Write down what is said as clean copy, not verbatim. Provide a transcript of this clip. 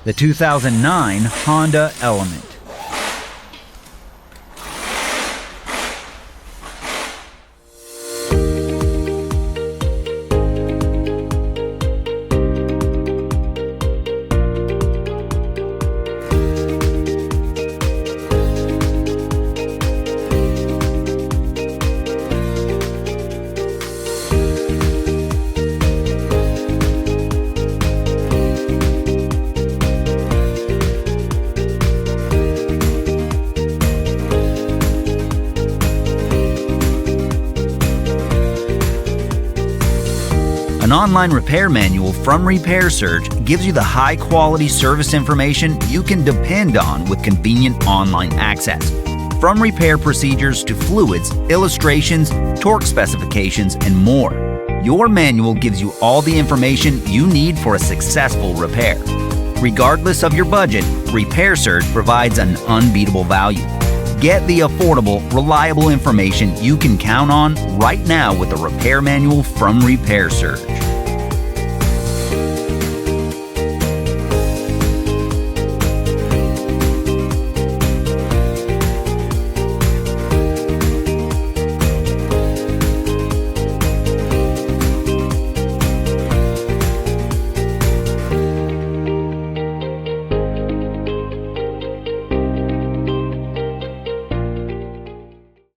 The 2009 Honda Element. An online repair manual from Repair Surge gives you the high-quality service information you can depend on with convenient online access. From repair procedures to fluids, illustrations, torque specifications, and more, your manual gives you all the information you need for a successful repair. Regardless of your budget, Repair Surge provides an unbeatable value. Get the affordable, reliable information you can count on right now with a repair manual from Repair Surge.